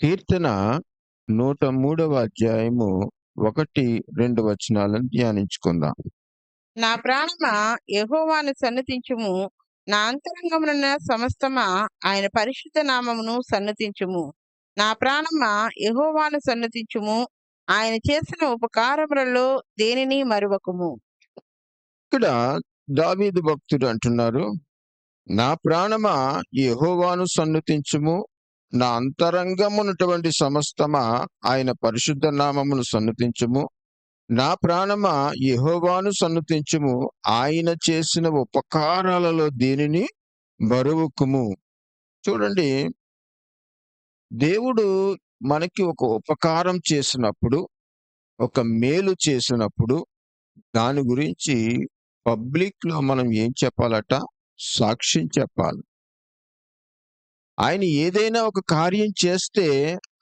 కీర్తన 103వ అధ్యాయము 1, 2 వచనాలను ధ్యానించుకుందాం. నా ప్రాణమా యెహోవాను సన్నుతించుము. నా అంతరంగమునున్న సమస్తమా ఆయన పరిశుద్ధ నామమును సన్నుతించుము. నా ప్రాణమా యెహోవాను సన్నుతించుము. ఆయన చేసిన ఉపకారములలో దేనిని మరువకుము. ఇక్కడ దావీదు భక్తుడు అంటున్నారు, నా ప్రాణమా యెహోవాను సన్నుతించుము, నా అంతరంగమున్నటువంటి సమస్తమా ఆయన పరిశుద్ధ నామమును సన్నుతించుము. నా ప్రాణమా యెహోవాను సన్నుతించుము, ఆయన చేసిన ఉపకారాలలో దేనిని మరువకుము. చూడండి, దేవుడు మనకి ఒక ఉపకారం చేసినప్పుడు, ఒక మేలు చేసినప్పుడు దాని గురించి పబ్లిక్‌లో మనం ఏం చెప్పాలట? సాక్ష్యం చెప్పాలి. ఆయన ఏదైనా ఒక కార్యం చేస్తే,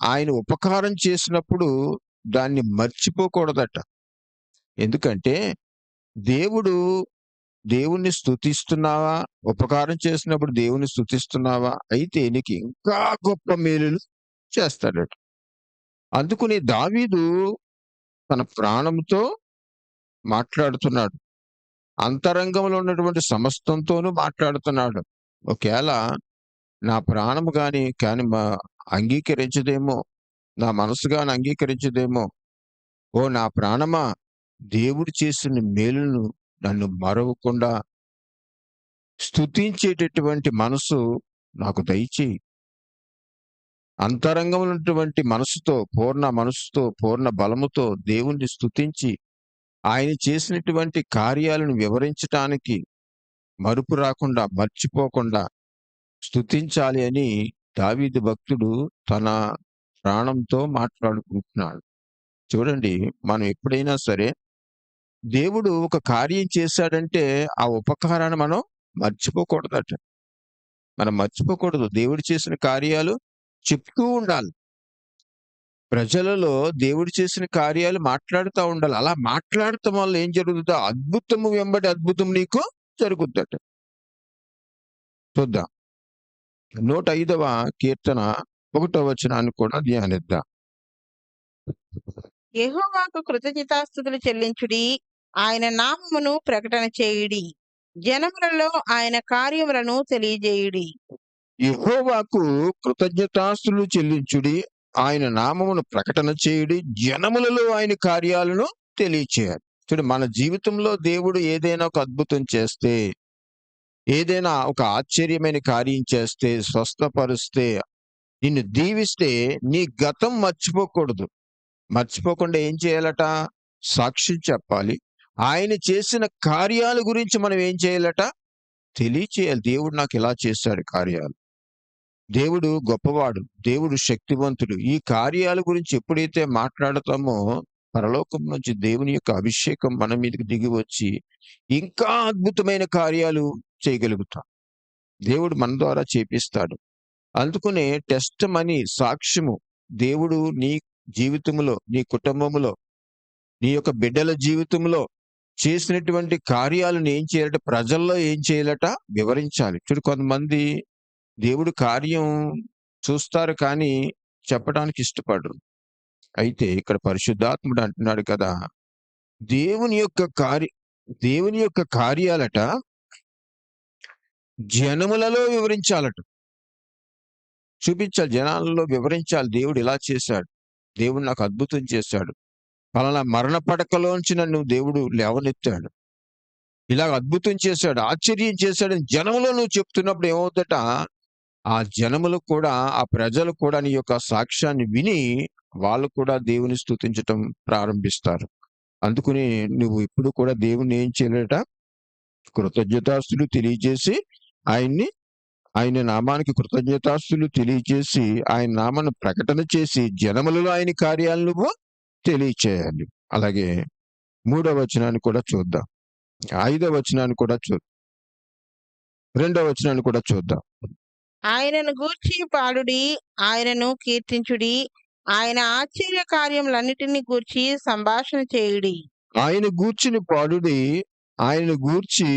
ఆయన ఉపకారం చేసినప్పుడు దాన్ని మర్చిపోకూడదట. ఎందుకంటే దేవుణ్ణి స్తుతిస్తున్నావా? ఉపకారం చేసినప్పుడు దేవుని స్తుతిస్తున్నావా? అయితే నీకు ఇంకా గొప్ప మేలులు చేస్తాడట. అందుకని దావీదు తన ప్రాణంతో మాట్లాడుతున్నాడు. అంతరంగంలో ఉన్నటువంటి సమస్తంతోనూ మాట్లాడుతున్నాడు. ఒకేళ నా ప్రాణము కాని అంగీకరించదేమో, నా మనసు గాని అంగీకరించదేమో, ఓ నా ప్రాణమా, దేవుడు చేసిన మేలును నన్ను మరవకుండా స్తుతించేటటువంటి మనసు నాకు దయచేయి. అంతరంగంలో ఉన్నటువంటి మనసుతో, పూర్ణ మనసుతో, పూర్ణ బలముతో దేవుణ్ణి స్తుతించి ఆయన చేసినటువంటి కార్యాలను వివరించటానికి మరుపు రాకుండా, మర్చిపోకుండా స్తుతించాలి అని దావీదు భక్తుడు తన ప్రాణంతో మాట్లాడుకుంటున్నాడు. చూడండి, మనం ఎప్పుడైనా సరే దేవుడు ఒక కార్యం చేశాడంటే ఆ ఉపకారాన్ని మనం మర్చిపోకూడదట. మనం మర్చిపోకూడదు. దేవుడు చేసిన కార్యాలు చెప్తూ ఉండాలి. ప్రజలలో దేవుడు చేసిన కార్యాలు మాట్లాడుతూ ఉండాలి. అలా మాట్లాడటం వల్ల ఏం జరుగుతుందో అద్భుతము వెంబడి అద్భుతం నీకు జరుగుద్దట. చూద్దాం. 105వ కీర్తన 1వ వచనాన్ని కూడా ధ్యానిద్దాం. యెహోవాకు కృతజ్ఞతాస్తుతులు చెల్లించుడి. ఆయన నామమును ప్రకటన చేయుడి. జనములలో ఆయన కార్యములను తెలియజేయుడి. యెహోవాకు కృతజ్ఞతాస్తుతులు చెల్లించుడి, ఆయన నామమును ప్రకటన చేయుడి, జనములలో ఆయన కార్యాలను తెలియచేయాలి. చూడు, మన జీవితంలో దేవుడు ఏదైనా ఒక అద్భుతం చేస్తే, ఏదైనా ఒక ఆశ్చర్యమైన కార్యం చేస్తే, స్వస్థపరిస్తే, నిన్ను దీవిస్తే నీ గతం మర్చిపోకూడదు. మర్చిపోకుండా ఏం చేయాలట? సాక్ష్యం చెప్పాలి. ఆయన చేసిన కార్యాల గురించి మనం ఏం చేయాలట? తెలియచేయాలి. దేవుడు నాకు ఇలా చేశాడు కార్యాలు. దేవుడు గొప్పవాడు, దేవుడు శక్తివంతుడు. ఈ కార్యాల గురించి ఎప్పుడైతే మాట్లాడతామో పరలోకం నుంచి దేవుని యొక్క అభిషేకం మన మీదకి దిగి వచ్చి ఇంకా అద్భుతమైన కార్యాలు చేయగలుగుతాం. దేవుడు మన ద్వారా చేపిస్తాడు. అందుకనే టెస్ట్ మనీ, సాక్ష్యము దేవుడు నీ జీవితంలో, నీ కుటుంబంలో, నీ యొక్క బిడ్డల జీవితంలో చేసినటువంటి కార్యాలను ఏం చేయాలట? ప్రజల్లో ఏం చేయాలట? వివరించాలి. చూడు, కొంతమంది దేవుడు కార్యం చూస్తారు కానీ చెప్పడానికి ఇష్టపడరు. అయితే ఇక్కడ పరిశుద్ధాత్ముడు అంటున్నాడు కదా, దేవుని యొక్క కార్యాలట జనములలో వివరించాలట. చూపించాలి, జనాలలో వివరించాలి. దేవుడు ఇలా చేశాడు, దేవుడు నాకు అద్భుతం చేశాడు, పలానా మరణ పడకలోంచి నన్ను దేవుడు లేవనెత్తాడు, ఇలా అద్భుతం చేశాడు, ఆశ్చర్యం చేశాడని జనములో నువ్వు చెప్తున్నప్పుడు ఏమవుతట? ఆ జనములు కూడా, ఆ ప్రజలు కూడా నీ యొక్క సాక్ష్యాన్ని విని వాళ్ళు కూడా దేవుని స్తుతించటం ప్రారంభిస్తారు. అందుకని నువ్వు ఇప్పుడు కూడా దేవుణ్ణి ఏం చేయాలట? కృతజ్ఞతాస్తులు తెలియజేసి ఆయన నామానికి కృతజ్ఞతాస్తులు తెలియజేసి ఆయన నామాన్ని ప్రకటన చేసి జనములలో ఆయన కార్యాలు నువ్వు తెలియచేయాలి. అలాగే 3వ వచనాన్ని కూడా చూద్దాం. 5వ వచనాన్ని కూడా 2వ వచనాన్ని కూడా చూద్దాం. ఆయనను గూర్చి పాడుడి, ఆయనను కీర్తించుడి. ఆయన ఆశ్చర్య కార్యములన్నిటిని గూర్చి సంభాషణ చేయుడి. ఆయన గూర్చిని పాడుడి, ఆయన గూర్చి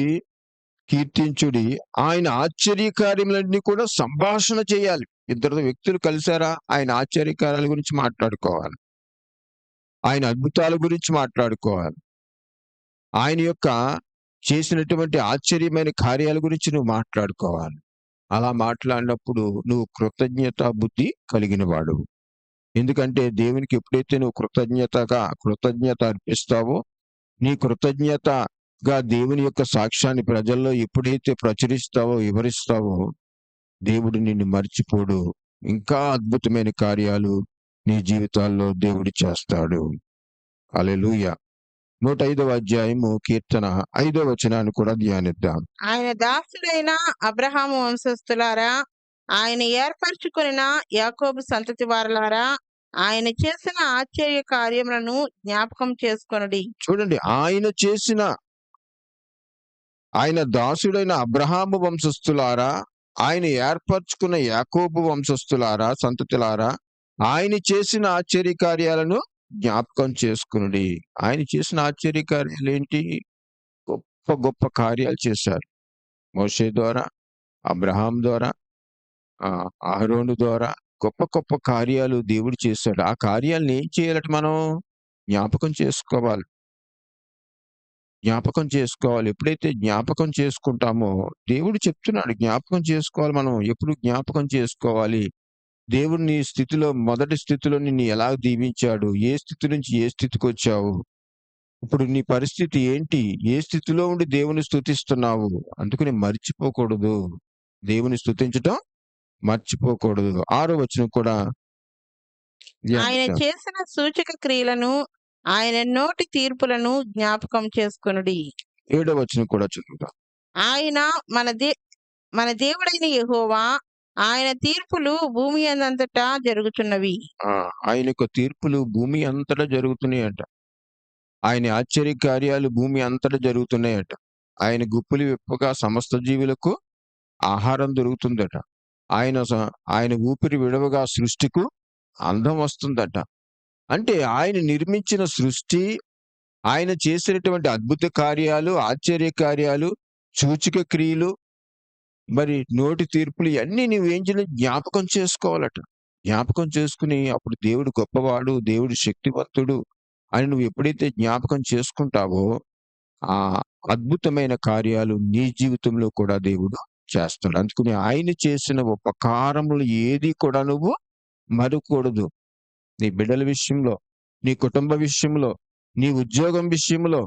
కీర్తించుడి, ఆయన ఆశ్చర్య కార్యములన్నీ కూడా సంభాషణ చేయాలి. ఇద్దరు వ్యక్తులు కలిసారా, ఆయన ఆశ్చర్యకార్యాల గురించి మాట్లాడుకోవాలి. ఆయన అద్భుతాల గురించి మాట్లాడుకోవాలి. ఆయన యొక్క చేసినటువంటి ఆశ్చర్యమైన కార్యాల గురించి నువ్వు మాట్లాడుకోవాలి. అలా మాట్లాడినప్పుడు నువ్వు కృతజ్ఞతా బుద్ధి కలిగిన వాడువు. ఎందుకంటే దేవునికి ఎప్పుడైతే నువ్వు కృతజ్ఞత అర్పిస్తావో, నీ కృతజ్ఞతగా దేవుని యొక్క సాక్ష్యాన్ని ప్రజల్లో ఎప్పుడైతే ప్రచురిస్తావో, వివరిస్తావో, దేవుడు నిన్ను మర్చిపోడు. ఇంకా అద్భుతమైన కార్యాలు నీ జీవితాల్లో దేవుడు చేస్తాడు. హల్లెలూయా. 105వ అధ్యాయము కీర్తన 5వ వచనాన్ని కూడా ధ్యానిద్దాం. ఆయన దాసుడైన అబ్రహాము వంశస్థులారా, ఆయన ఏర్పరచుకొనిన యాకోబు సంతతి వారలారా, ఆయన చేసిన ఆశ్చర్య కార్యములను జ్ఞాపకం చేసుకొనుడి. చూడండి, ఆయన దాసుడైన అబ్రహాము వంశస్థులారా, ఆయన ఏర్పరచుకున్న యాకోబు వంశస్థులారా, సంతతిలారా, ఆయన చేసిన ఆశ్చర్య కార్యాలను జ్ఞాపకం చేసుకునుడి. ఆయన చేసిన ఆశ్చర్య కార్యాలు ఏంటి? గొప్ప గొప్ప కార్యాలు చేశారు. మోషే ద్వారా, అబ్రహాం ద్వారా, అహరోను ద్వారా గొప్ప గొప్ప కార్యాలు దేవుడు చేశాడు. ఆ కార్యాలను ఏం చేయాలట? మనం జ్ఞాపకం చేసుకోవాలి. జ్ఞాపకం చేసుకోవాలి. ఎప్పుడైతే జ్ఞాపకం చేసుకుంటామో, దేవుడు చెప్తున్నాడు జ్ఞాపకం చేసుకోవాలి. మనం ఎప్పుడు జ్ఞాపకం చేసుకోవాలి? దేవుడు నీ స్థితిలో, మొదటి స్థితిలో నిన్ను ఎలా దీవించాడు? ఏ స్థితి నుంచి ఏ స్థితికి వచ్చావు? ఇప్పుడు నీ పరిస్థితి ఏంటి? ఏ స్థితిలో ఉండి దేవుని స్తుతిస్తున్నావు? అందుకని మర్చిపోకూడదు. దేవుని స్తుతించటం మర్చిపోకూడదు. 6వ వచనం కూడా ఆయన ధ్యానిద్దాం. చేసిన సూచక క్రియలను, ఆయన నోటి తీర్పులను జ్ఞాపకం చేసుకొనుడి. 7వ వచనం కూడా చదువుదాం. ఆయన మన దేవుడైన యెహోవా, ఆయన తీర్పులు భూమి అంతటా జరుగుతున్నవి. ఆయన యొక్క తీర్పులు భూమి అంతటా జరుగుతున్నాయట. ఆయన ఆశ్చర్య కార్యాలు భూమి అంతటా జరుగుతున్నాయట. ఆయన గుప్పులు విప్పగా సమస్త జీవులకు ఆహారం దొరుకుతుందట. ఆయన ఊపిరి విడవగా సృష్టికు అందం వస్తుందట. అంటే ఆయన నిర్మించిన సృష్టి, ఆయన చేసినటువంటి అద్భుత కార్యాలు, ఆశ్చర్య కార్యాలు, సూచక క్రియలు, మరి నోటి తీర్పులు, ఇవన్నీ నువ్వేం చేయాలి? జ్ఞాపకం చేసుకోవాలట. జ్ఞాపకం చేసుకుని అప్పుడు దేవుడు గొప్పవాడు, దేవుడు శక్తివంతుడు అని నువ్వు ఎప్పుడైతే జ్ఞాపకం చేసుకుంటావో, ఆ అద్భుతమైన కార్యాలు నీ జీవితంలో కూడా దేవుడు చేస్తాడు. అందుకని ఆయన చేసిన ఉపకారములు ఏది కూడా నువ్వు మరవకూడదు. నీ బిడ్డల విషయంలో, నీ కుటుంబ విషయంలో, నీ ఉద్యోగం విషయంలో,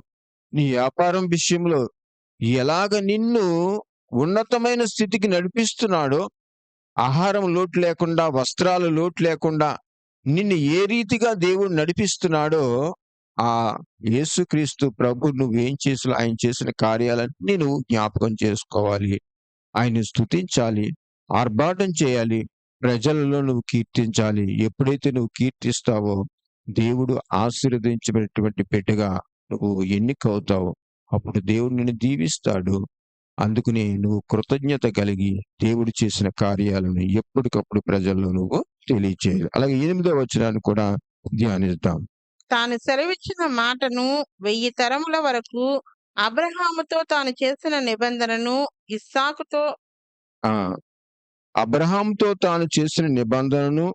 నీ వ్యాపారం విషయంలో ఎలాగ నిన్ను ఉన్నతమైన స్థితికి నడిపిస్తున్నాడో, ఆహారం లోటు లేకుండా, వస్త్రాలు లోటు లేకుండా నిన్ను ఏ రీతిగా దేవుడు నడిపిస్తున్నాడో, ఆ యేసుక్రీస్తు ప్రభు నువ్వేం చేసినా ఆయన చేసిన కార్యాలన్నీ నువ్వు జ్ఞాపకం చేసుకోవాలి. ఆయన్ని స్తుతించాలి, ఆర్భాటం చేయాలి, ప్రజలలో నువ్వు కీర్తించాలి. ఎప్పుడైతే నువ్వు కీర్తిస్తావో, దేవుడు ఆశీర్వదించినటువంటి బిడ్డగా నువ్వు ఎన్నికవుతావు. అప్పుడు దేవుడు నిన్ను దీవిస్తాడు. అందుకని నువ్వు కృతజ్ఞత కలిగి దేవుడు చేసిన కార్యాలను ఎప్పటికప్పుడు ప్రజల్లో నువ్వు తెలియచేయాలి. అలాగే 8వ వచనాన్ని కూడా ధ్యానిద్దాం. తాను సెలవిచ్చిన మాటను 1000 తరముల వరకు, అబ్రహాముతో తాను చేసిన నిబంధనను, ఇస్సాకుతో ఆ అబ్రహాంతో తాను చేసిన నిబంధనను,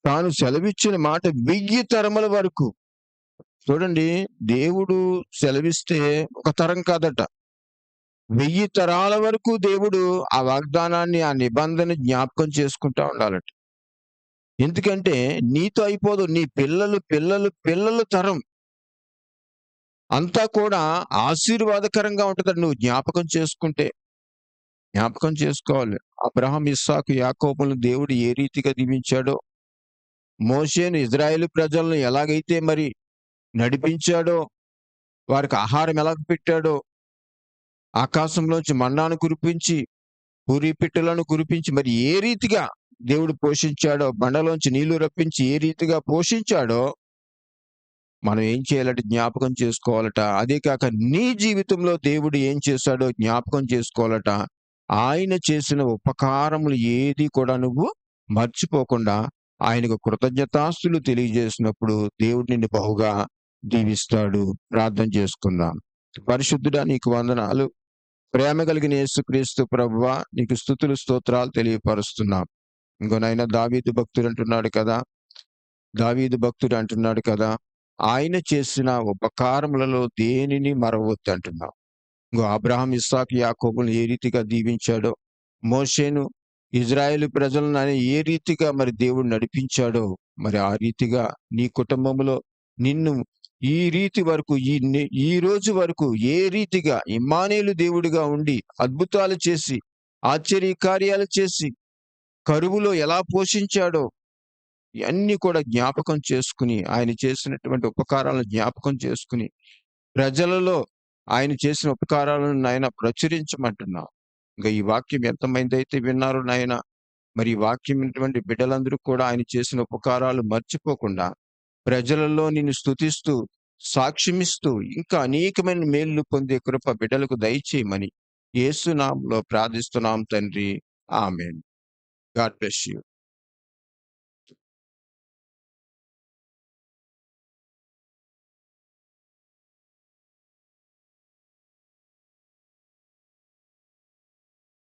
తాను సెలవిచ్చిన మాట 1000 తరముల వరకు. చూడండి, దేవుడు సెలవిస్తే ఒక తరం కాదట, 1000 తరాల వరకు దేవుడు ఆ వాగ్దానాన్ని, ఆ నిబంధన జ్ఞాపకం చేసుకుంటా ఉండాలట. ఎందుకంటే నీతో అయిపోదు, నీ పిల్లల తరం అంతా కూడా ఆశీర్వాదకరంగా ఉంటుందట నువ్వు జ్ఞాపకం చేసుకుంటే. జ్ఞాపకం చేసుకోవాలి. అబ్రహాం, ఇస్సాకు, యాకోబులను దేవుడు ఏ రీతిగా దీవించాడో, మోషేను, ఇజ్రాయేలు ప్రజలను ఎలాగైతే మరి నడిపించాడో, వారికి ఆహారం ఎలాగ పెట్టాడో, ఆకాశంలోంచి మన్నాను కురిపించి, పూరి పిట్టలను కురిపించి, మరి ఏ రీతిగా దేవుడు పోషించాడో, బండలోంచి నీళ్లు రప్పించి ఏ రీతిగా పోషించాడో, మనం ఏం చేయాలంటే జ్ఞాపకం చేసుకోవాలట. అదే కాక నీ జీవితంలో దేవుడు ఏం చేశాడో జ్ఞాపకం చేసుకోవాలట. ఆయన చేసిన ఉపకారములు ఏది కూడా నువ్వు మర్చిపోకుండా ఆయనకు కృతజ్ఞతాస్తులు తెలియజేసినప్పుడు దేవుడు నిన్ను బహుగా దీవిస్తాడు. ప్రార్థన చేసుకుందాం. పరిశుద్ధుడా, నీకు వందనాలు. ప్రేమ కలిగిన యేసుక్రీస్తు ప్రభువా, నీకు స్తుతులు స్తోత్రాలు తెలియపరుస్తున్నాం. ఇంకోనైనా దావీదు భక్తుడు అంటున్నాడు కదా, ఆయన చేసిన ఉపకారములలో దేనిని మరవద్దు అంటున్నాడు. ఇంకో అబ్రహాం, ఇస్సాకు, యాకోబులను ఏ రీతిగా దీవించాడో, మోషేను, ఇజ్రాయేలు ప్రజలను ఆయన ఏ రీతిగా మరి దేవుడు నడిపించాడో, మరి ఆ రీతిగా నీ కుటుంబంలో నిన్ను ఈ రీతి వరకు ఈ రోజు వరకు ఏ రీతిగా ఇమ్మానుయేలు దేవుడిగా ఉండి అద్భుతాలు చేసి, ఆశ్చర్య కార్యాలు చేసి, కరువులో ఎలా పోషించాడో ఇవన్నీ కూడా జ్ఞాపకం చేసుకుని, ఆయన చేసినటువంటి ఉపకారాలను జ్ఞాపకం చేసుకుని, ప్రజలలో ఆయన చేసిన ఉపకారాలను నాయన ప్రచురించమంటున్నావు. ఇంకా ఈ వాక్యం ఎంతమంది అయితే విన్నారో నాయన, మరి ఈ వాక్యం విన్నటువంటి బిడ్డలందరూ కూడా ఆయన చేసిన ఉపకారాలు మర్చిపోకుండా ప్రజలలో నిన్ను స్తుతిస్తూ, సాక్ష్యమిస్తూ ఇంకా అనేకమైన మేలులు పొందే కృప బిడ్డలకు దయచేయమని యేసు నామములో ప్రార్థిస్తున్నాం తండ్రి. ఆమేన్. God bless you.